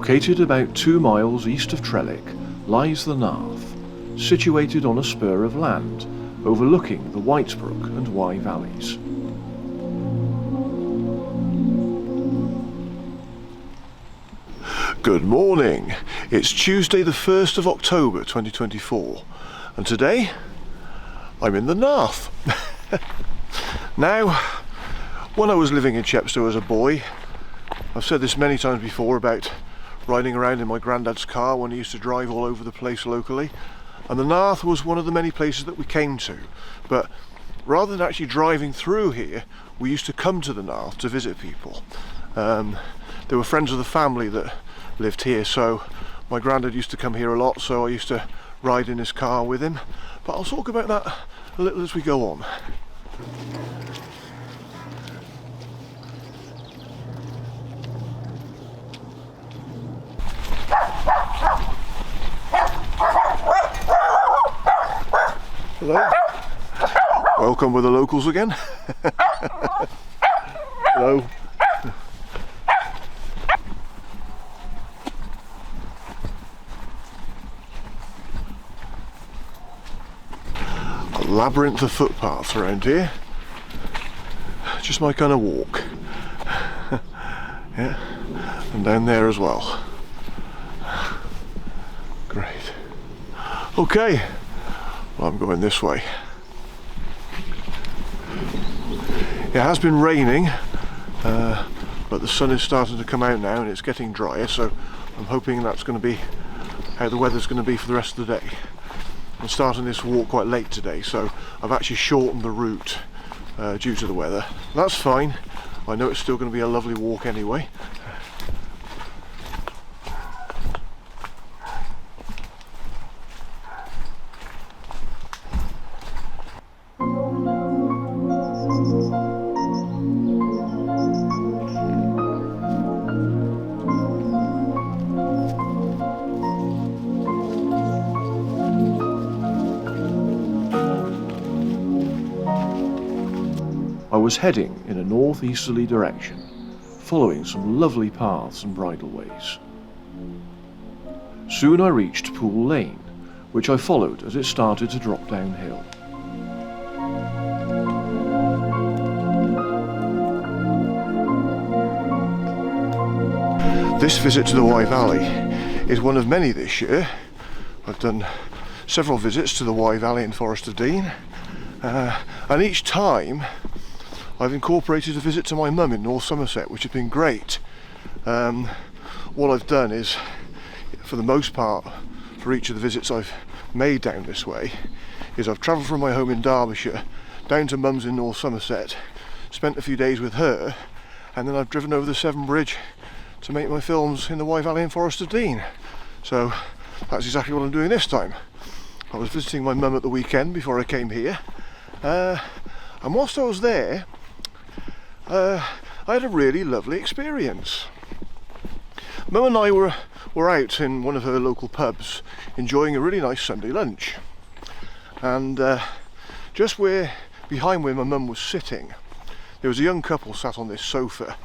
Located about 2 miles east of Trelleck lies the Narth, situated on a spur of land overlooking the Whitebrook and Wye valleys. Good morning. It's Tuesday the 1st of October 2024 and today I'm in the Narth. Now, when I was living in Chepstow as a boy, I've said this many times before about riding around in my granddad's car when he used to drive all over the place locally, and the Narth was one of the many places that we came to. But rather than actually driving through here, we used to come to the Narth to visit people. There were friends of the family that lived here, so my granddad used to come here a lot, so I used to ride in his car with him. But I'll talk about that a little as we go on. Hello. Welcome with the locals again. Hello. A labyrinth of footpaths around here. Just my kind of walk. Yeah. And down there as well. Great. Okay. Well, I'm going this way. It has been raining, but the sun is starting to come out now and it's getting drier, so I'm hoping that's going to be how the weather's going to be for the rest of the day. I'm starting this walk quite late today, so I've actually shortened the route due to the weather. That's fine. I know it's still going to be a lovely walk anyway. I was heading in a northeasterly direction, following some lovely paths and bridleways. Soon I reached Pool Lane, which I followed as it started to drop downhill. This visit to the Wye Valley is one of many this year. I've done several visits to the Wye Valley and Forest of Dean, and each time I've incorporated a visit to my mum in North Somerset, which has been great. What I've done is, for the most part, for each of the visits I've made down this way, is I've travelled from my home in Derbyshire down to mum's in North Somerset, spent a few days with her, and then I've driven over the Severn Bridge to make my films in the Wye Valley and Forest of Dean. So that's exactly what I'm doing this time. I was visiting my mum at the weekend before I came here, and whilst I was there, I had a really lovely experience. Mum and I were out in one of her local pubs enjoying a really nice Sunday lunch, and just behind where my mum was sitting, there was a young couple sat on this sofa.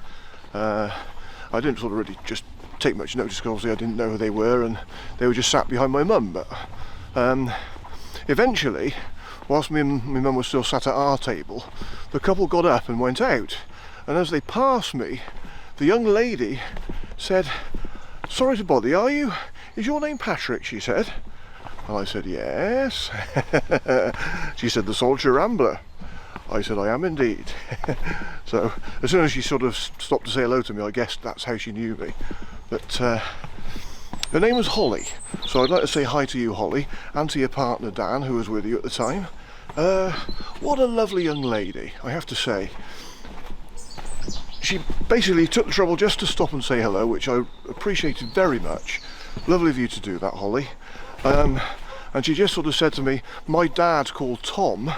I didn't sort of really just take much notice because obviously I didn't know who they were, and they were just sat behind my mum. But eventually, whilst me and my mum were still sat at our table, the couple got up and went out. And as they passed me, the young lady said, "Sorry to bother you, are you? Is your name Patrick?" she said. And I said, "Yes." She said, "The Soldier Rambler." I said, "I am indeed." So as soon as she sort of stopped to say hello to me, I guessed that's how she knew me. But her name was Holly, so I'd like to say hi to you, Holly, and to your partner Dan, who was with you at the time. What a lovely young lady, I have to say. She basically took the trouble just to stop and say hello, which I appreciated very much. Lovely of you to do that, Holly. And she just sort of said to me, "My dad, called Tom,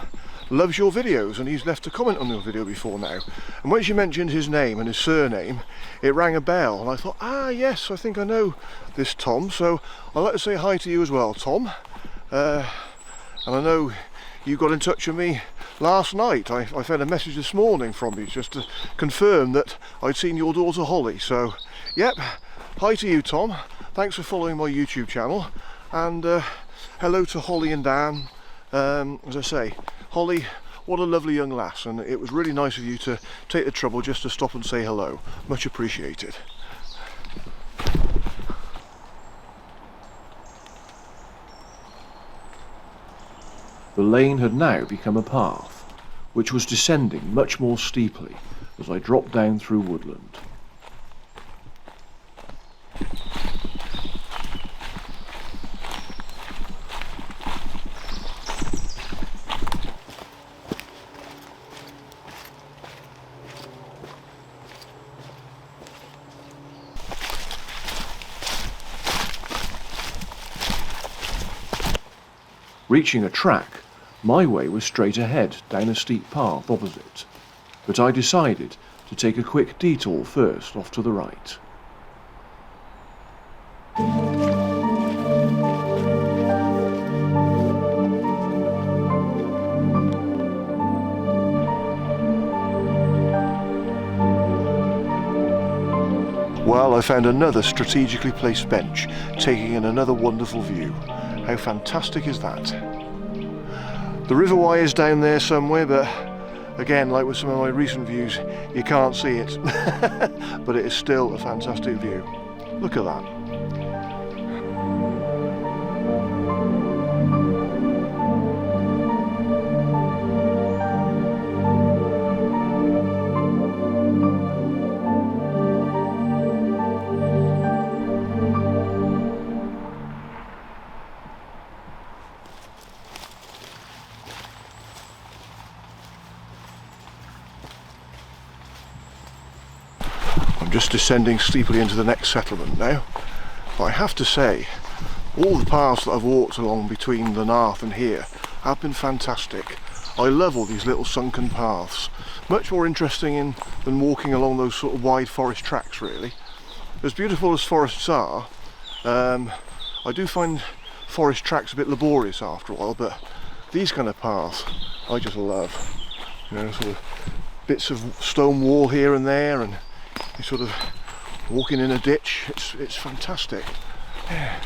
loves your videos, and he's left a comment on your video before now." And when she mentioned his name and his surname, it rang a bell, and I thought, yes, I think I know this Tom, so I'd like to say hi to you as well, Tom. And I know you got in touch with me last night. I found a message this morning from you just to confirm that I'd seen your daughter Holly, so yep, hi to you, Tom. Thanks for following my YouTube channel, and hello to Holly and Dan. As I say, Holly, what a lovely young lass, and it was really nice of you to take the trouble just to stop and say hello. Much appreciated. The lane had now become a path, which was descending much more steeply as I dropped down through woodland. Reaching a track, my way was straight ahead down a steep path opposite, but I decided to take a quick detour first off to the right. Well, I found another strategically placed bench, taking in another wonderful view. How fantastic is that? The River Wye is down there somewhere, but again, like with some of my recent views, you can't see it. But it is still a fantastic view. Look at that. Just descending steeply into the next settlement now. But I have to say, all the paths that I've walked along between the Narth and here have been fantastic. I love all these little sunken paths. Much more interesting than walking along those sort of wide forest tracks, really. As beautiful as forests are, I do find forest tracks a bit laborious after a while, but these kind of paths I just love. You know, sort of bits of stone wall here and there, and you're sort of walking in a ditch. It's fantastic. Yeah.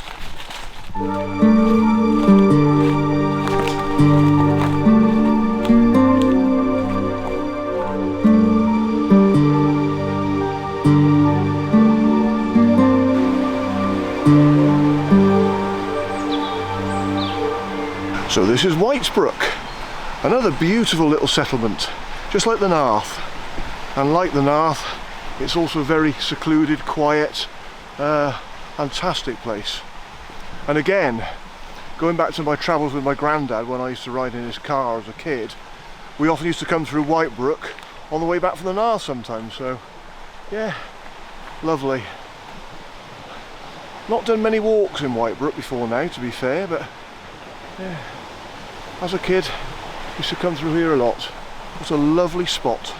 So this is Whitebrook, another beautiful little settlement, just like the Narth. And like the Narth, it's also a very secluded, quiet, fantastic place. And again, going back to my travels with my granddad when I used to ride in his car as a kid, we often used to come through Whitebrook on the way back from the Narth sometimes, so yeah, lovely. Not done many walks in Whitebrook before now, to be fair, but yeah, as a kid, used to come through here a lot. It's a lovely spot.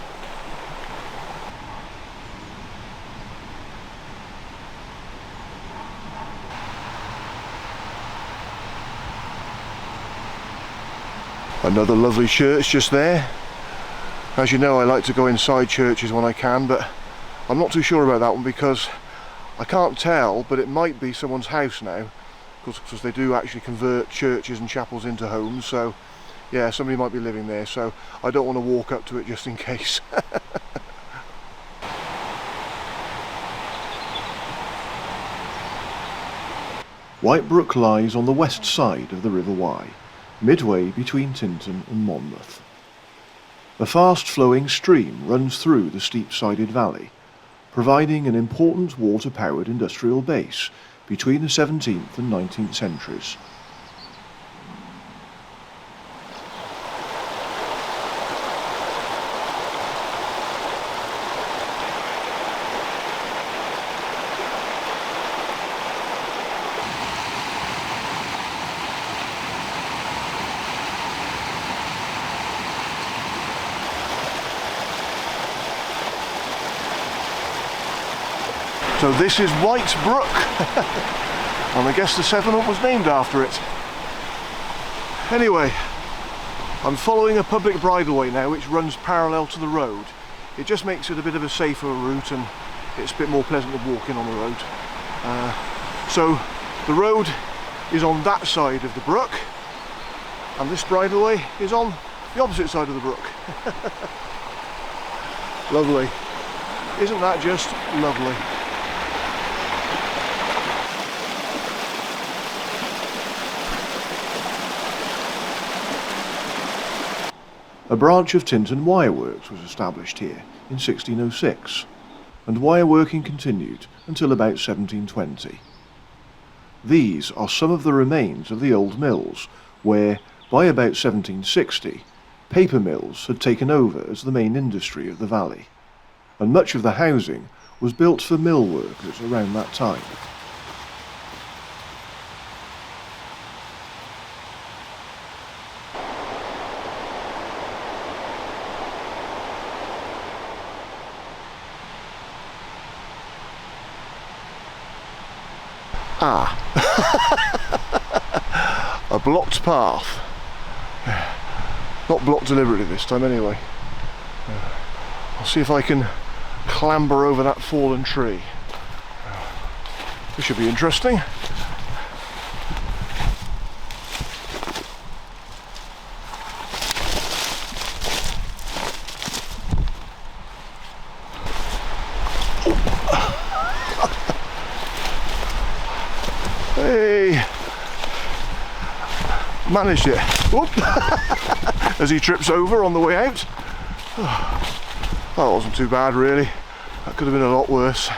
Another lovely church just there. As you know, I like to go inside churches when I can, but I'm not too sure about that one because I can't tell, but it might be someone's house now, because they do actually convert churches and chapels into homes, so yeah, somebody might be living there, so I don't want to walk up to it just in case. Whitebrook lies on the west side of the River Wye, midway between Tintern and Monmouth. A fast-flowing stream runs through the steep-sided valley, providing an important water-powered industrial base between the 17th and 19th centuries. So this is Whitebrook, and I guess the settlement was named after it. Anyway, I'm following a public bridleway now which runs parallel to the road. It just makes it a bit of a safer route, and it's a bit more pleasant to walk in on the road. So the road is on that side of the brook, and this bridleway is on the opposite side of the brook. Lovely. Isn't that just lovely? A branch of Tintern Wireworks was established here in 1606, and wireworking continued until about 1720. These are some of the remains of the old mills, where, by about 1760, paper mills had taken over as the main industry of the valley, and much of the housing was built for mill workers around that time. Ah, a blocked path. Not blocked deliberately this time anyway. I'll see if I can clamber over that fallen tree. This should be interesting. Hey, managed it. Whoop. As he trips over on the way out. That wasn't too bad really. That could have been a lot worse.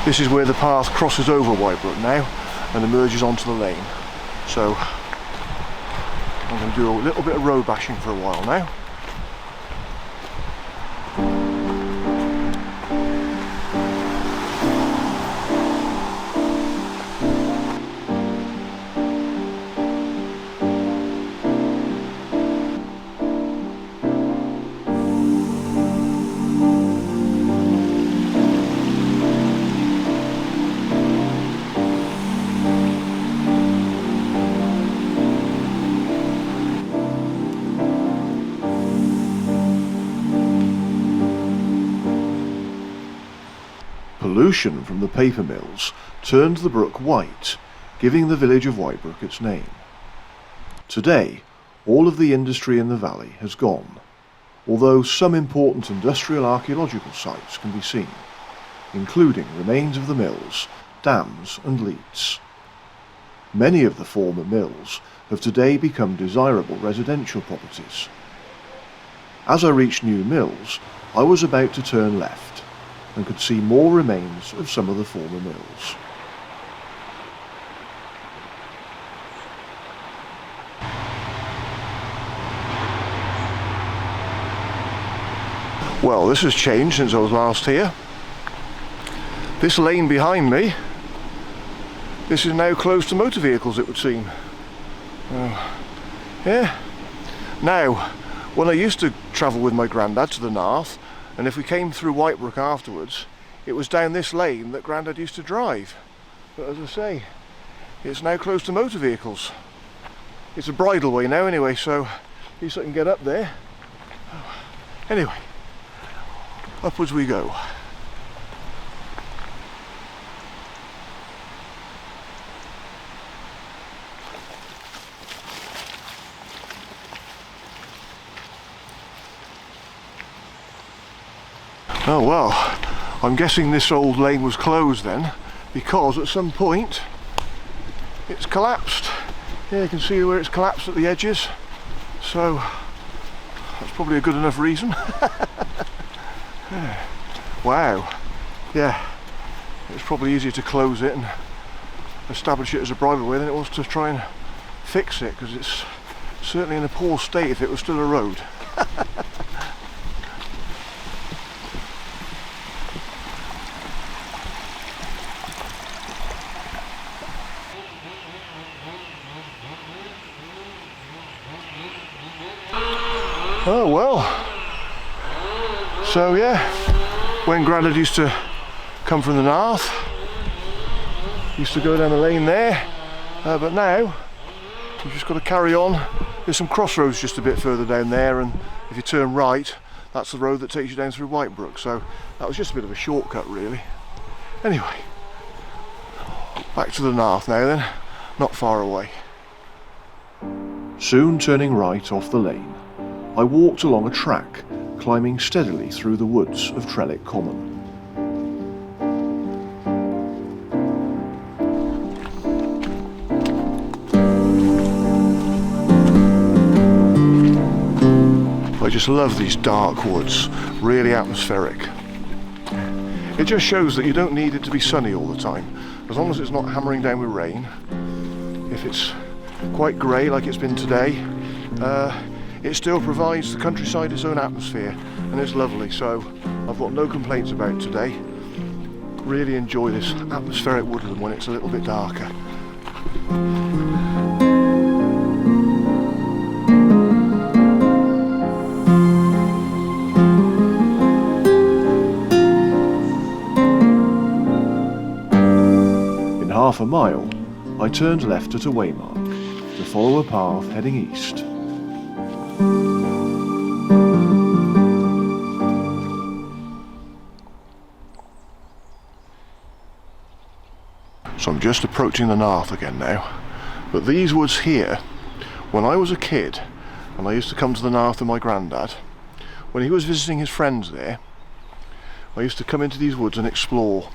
This is where the path crosses over Whitebrook now and emerges onto the lane. So I'm going to do a little bit of road bashing for a while now. Pollution from the paper mills turned the brook white, giving the village of Whitebrook its name. Today, all of the industry in the valley has gone, although some important industrial archaeological sites can be seen, including remains of the mills, dams and leats. Many of the former mills have today become desirable residential properties. As I reached Newmills, I was about to turn left and could see more remains of some of the former mills. Well, this has changed since I was last here. This lane behind me, this is now closed to motor vehicles, it would seem. Yeah. Now, when I used to travel with my granddad to the Narth, and if we came through Whitebrook afterwards, it was down this lane that Grandad used to drive. But as I say, it's now closed to motor vehicles. It's a bridleway now anyway, so at least I can get up there. Anyway, upwards we go. Oh well, I'm guessing this old lane was closed then, because at some point it's collapsed. Here you can see where it's collapsed at the edges, so that's probably a good enough reason. Wow, yeah, it's probably easier to close it and establish it as a bridleway than it was to try and fix it, because it's certainly in a poor state if it was still a road. Oh well, so yeah, when Grandad used to come from the Narth, used to go down the lane there, but now you've just got to carry on. There's some crossroads just a bit further down there, and if you turn right, that's the road that takes you down through Whitebrook, so that was just a bit of a shortcut really. Anyway, back to the Narth now then, not far away. Soon turning right off the lane, I walked along a track, climbing steadily through the woods of Trelleck Common. I just love these dark woods, really atmospheric. It just shows that you don't need it to be sunny all the time. As long as it's not hammering down with rain, if it's quite grey like it's been today, it still provides the countryside its own atmosphere, and it's lovely, so I've got no complaints about today. Really enjoy this atmospheric woodland when it's a little bit darker. In half a mile, I turned left at a waymark to follow a path heading east. So I'm just approaching the Narth again now, but these woods here, when I was a kid and I used to come to the Narth with my granddad, when he was visiting his friends there, I used to come into these woods and explore.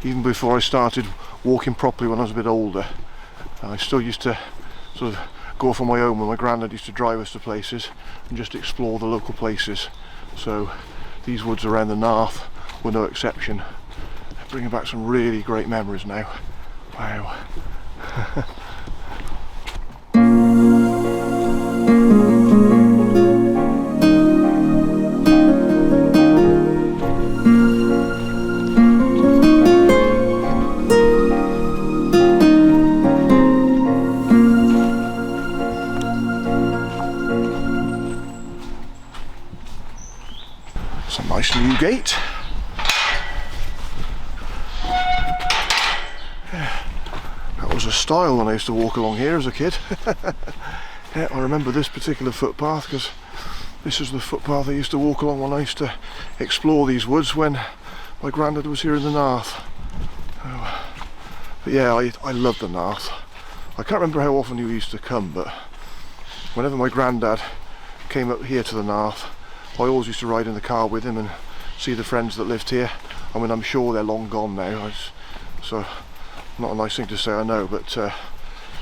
Even before I started walking properly when I was a bit older, I still used to sort of go off on my own when my granddad used to drive us to places and just explore the local places. So these woods around the Narth were no exception. Bringing back some really great memories now. Wow. It's a nice new gate. That was a style when I used to walk along here as a kid. Yeah, I remember this particular footpath because this is the footpath I used to walk along when I used to explore these woods when my granddad was here in the Narth. Oh. But yeah, I love the Narth. I can't remember how often he used to come, but whenever my granddad came up here to the Narth, I always used to ride in the car with him and see the friends that lived here. I mean, I'm sure they're long gone now, so not a nice thing to say, I know, but you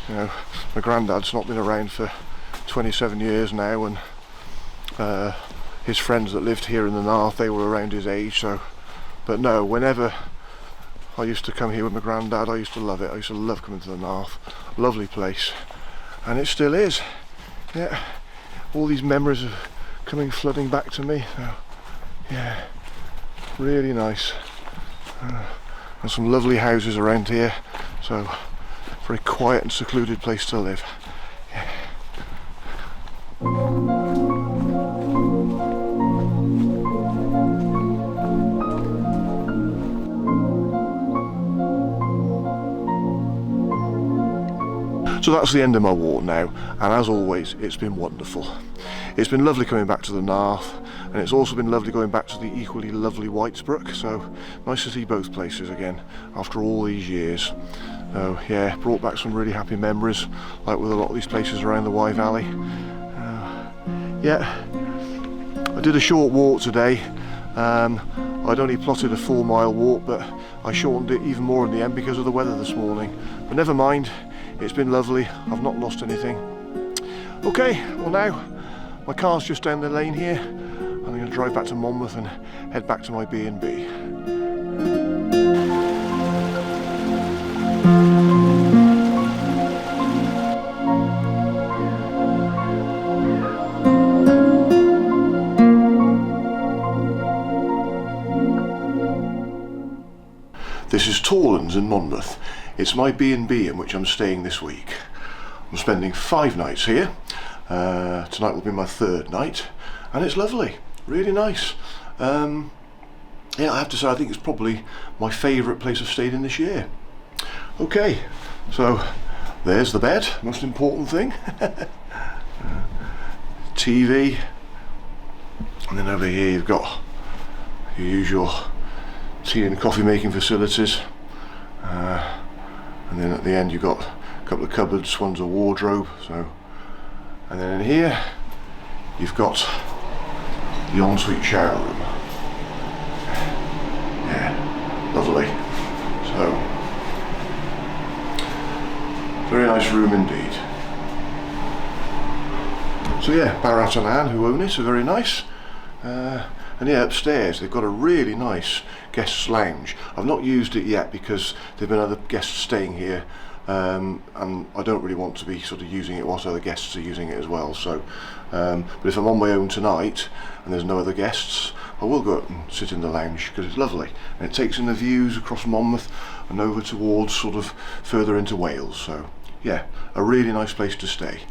know, my granddad's not been around for 27 years now, and his friends that lived here in the Narth, they were around his age, so, but no, whenever I used to come here with my granddad, I used to love it. I used to love coming to the Narth. Lovely place, and it still is. Yeah, all these memories are coming flooding back to me. So, yeah, really nice. There's some lovely houses around here, so very quiet and secluded place to live. Yeah. So that's the end of my walk now, and as always, it's been wonderful. It's been lovely coming back to the Narth, and it's also been lovely going back to the equally lovely Whitebrook, so nice to see both places again after all these years. So yeah, brought back some really happy memories, like with a lot of these places around the Wye Valley. Yeah, I did a short walk today. I'd only plotted a 4-mile walk, but I shortened it even more in the end because of the weather this morning. But never mind, it's been lovely. I've not lost anything. Okay, well now, my car's just down the lane here. I'm going to drive back to Monmouth and head back to my B&B. This is Torlands in Monmouth. It's my B&B in which I'm staying this week. I'm spending 5 nights here. Tonight will be my 3rd night, and it's lovely, really nice. Yeah, I have to say I think it's probably my favourite place I've stayed in this year. Okay, so there's the bed, most important thing. TV, and then over here you've got your usual tea and coffee making facilities, and then at the end you've got a couple of cupboards, one's a wardrobe, so, and then in here you've got the ensuite shower room. Yeah, lovely. So, very nice room indeed. So yeah, Barat and Anne, who own it, are very nice. And yeah, upstairs they've got a really nice guests lounge. I've not used it yet because there've been other guests staying here, and I don't really want to be sort of using it whilst other guests are using it as well. So, but if I'm on my own tonight and there's no other guests, I will go up and sit in the lounge because it's lovely and it takes in the views across Monmouth and over towards sort of further into Wales. So yeah, a really nice place to stay.